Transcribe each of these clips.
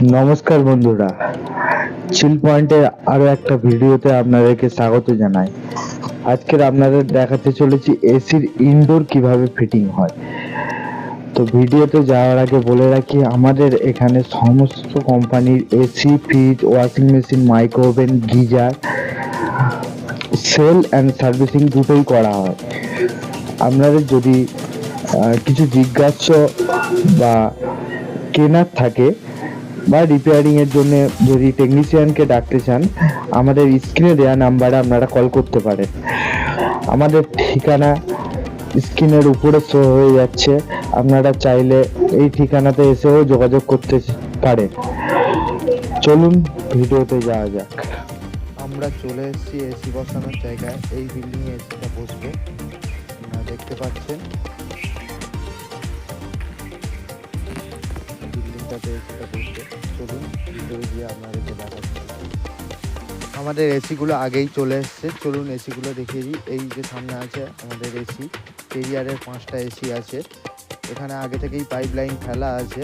নমস্কার বন্ধুরা, চিল পয়েন্টের আরো একটা ভিডিওতে আপনাদেরকে স্বাগত জানাই। আজকের আপনাদের দেখাতে চলেছি এসির ইনডোর কিভাবে ফিটিং হয়। তো ভিডিওতে যাওয়ার আগে বলে রাখি, আমাদের এখানে সমস্ত কোম্পানির AC, fridge, washing machine, micro oven, geyser sale and servicing দুটোই করা হয়। আপনাদের যদি কিছু জিজ্ঞাসা বা কেনার থাকে বা রিপেয়ারিং এর জন্য যদি টেকনিশিয়ানকে ডাকতে চান, আমাদের স্ক্রিনে দেওয়া নাম্বারে আপনারা কল করতে পারেন। আমাদের ঠিকানা স্ক্রিনের উপরে শো হয়ে যাচ্ছে, আপনারা চাইলে এই ঠিকানাতে এসেও যোগাযোগ করতে পারেন। চলুন ভিডিওতে যাওয়া যাক। আমরা চলে এসেছি এসি বসানোর জায়গায়। এই বিল্ডিং এ এসিটা বসবে, আপনারা দেখতে পাচ্ছেন বিল্ডিংটাতে এসিটা বসবে। চলুন ভিতরে গিয়ে আপনাদেরকে দেখাচ্ছি। আমাদের এসিগুলো আগেই চলে এসছে, চলুন এসিগুলো দেখিয়ে দিই। এই যে সামনে আছে আমাদের এসি, কেরিয়ারের 5টা এসি আছে। এখানে আগে থেকেই পাইপ লাইন ফেলা আছে।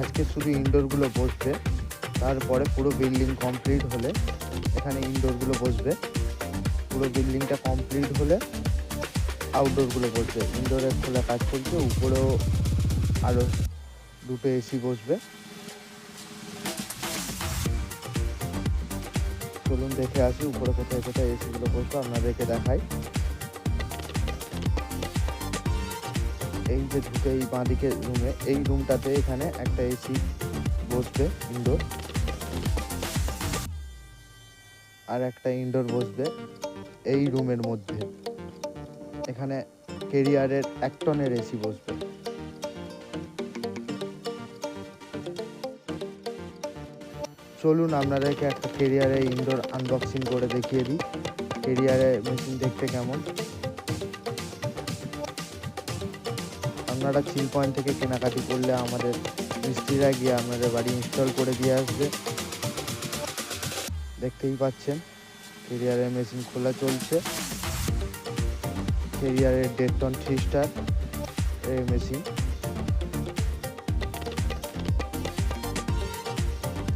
আজকে শুধু ইনডোরগুলো বসবে, তারপরে পুরো বিল্ডিং কমপ্লিট হলে এখানে ইনডোরগুলো বসবে। পুরো বিল্ডিংটা কমপ্লিট হলে আউটডোরগুলো বসবে। ইনডোরের খোলা কাজ চলছে, উপরেও আরও 2টো এসি বসবে। চলুন দেখে আসি উপরে কোথায় কোথায় এসিগুলো বসবে, আপনাদেরকে দেখাই। এই যে ঢুকে এই বাঁদিকে রুমে, এই রুমটাতে এখানে একটা এসি বসবে ইনডোর, আর একটা ইনডোর বসবে এই রুমের মধ্যে। এখানে কেরিয়ারের 1 টনের এসি বসবে। চলুন আপনাদেরকে একটা কেরিয়ারে ইনডোর আনবক্সিং করে দেখিয়ে দিই, কেরিয়ারে মেশিন দেখতে কেমন। আপনারা চিল পয়েন্ট থেকে কেনাকাটি করলে আমাদের মিস্ত্রিরা গিয়ে আপনাদের বাড়ি ইনস্টল করে দিয়ে আসবে। দেখতেই পাচ্ছেন কেরিয়ারের মেশিন খোলা চলছে। কেরিয়ারের 1.5 টন 3 স্টার এই মেশিন।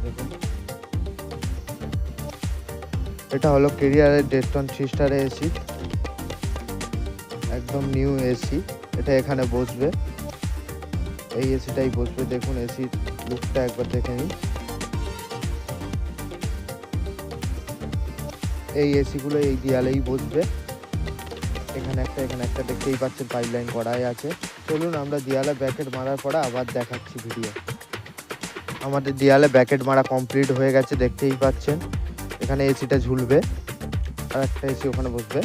দেখুন, এটা হলো কেরিয়ারের 1.5 টন 3 স্টার এসি, একদম নিউ এসি। এটা এখানে বসবে, এই এসিটাই বসবে। দেখুন এসির লুকটা একবার দেখে নিন। এই এসিগুলো এই দেয়ালেই বসবে, এখানে একটা দেখতেই পাচ্ছেন পাইপ লাইন করাই আছে। চলুন আমরা দেয়ালে ব্যাকেট মারার পরে আবার দেখাচ্ছি ভিডিও। আমাদের দেয়ালে ব্যাকেট মারা কমপ্লিট হয়ে গেছে, দেখতেই পাচ্ছেন। এখানে এসিটা ঝুলবে, আর একটা এসি ওখানে বসবে।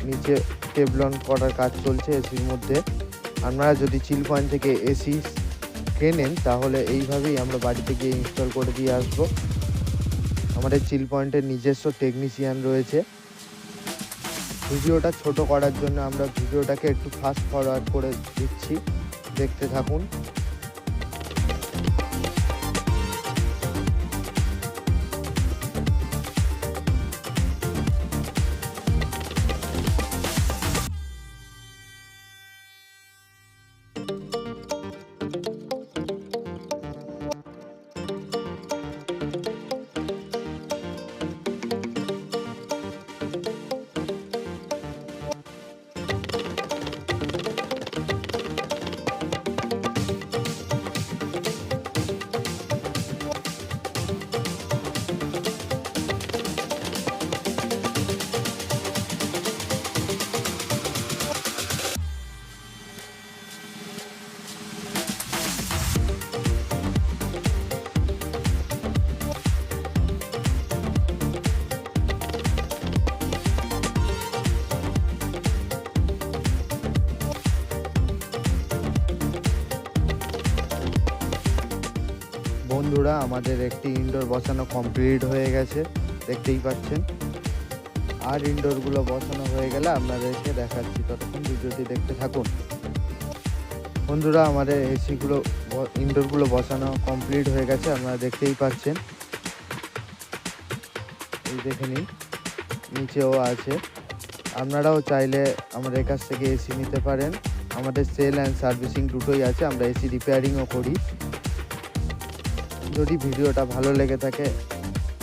নিচে টেবলন করার কাজ চলছে এসির মধ্যে। আপনারা যদি চিল পয়েন্ট থেকে এসি কেনেন তাহলে এইভাবেই আমরা বাড়িতে গিয়ে ইনস্টল করে দিয়ে আসবো। আমাদের চিল পয়েন্টের নিজস্ব টেকনিশিয়ান রয়েছে। ভিডিওটা ছোট করার জন্য আমরা ভিডিওটাকে একটু ফাস্ট ফরওয়ার্ড করে দিচ্ছি, দেখতে থাকুন। বন্ধুরা, আমাদের একটি ইনডোর বসানো কমপ্লিট হয়ে গেছে, দেখতেই পাচ্ছেন। আর ইনডোরগুলো বসানো হয়ে গেলে আপনাদেরকে দেখাচ্ছি, ততক্ষণ ভিডিওটি দেখতে থাকুন। বন্ধুরা, আমাদের এসিগুলো ইনডোরগুলো বসানো কমপ্লিট হয়ে গেছে, আপনারা দেখতেই পাচ্ছেন। এই দেখে নিন, নিচেও আছে। আপনারাও চাইলে আমাদের কাছ থেকে এসি নিতে পারেন। আমাদের সেল অ্যান্ড সার্ভিসিং দুটোই আছে, আমরা এসি রিপেয়ারিংও করি। যদি ভিডিওটা ভালো লেগে থাকে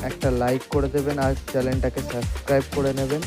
একটা লাইক করে দেবেন আর চ্যানেলটাকে সাবস্ক্রাইব করে নেবেন।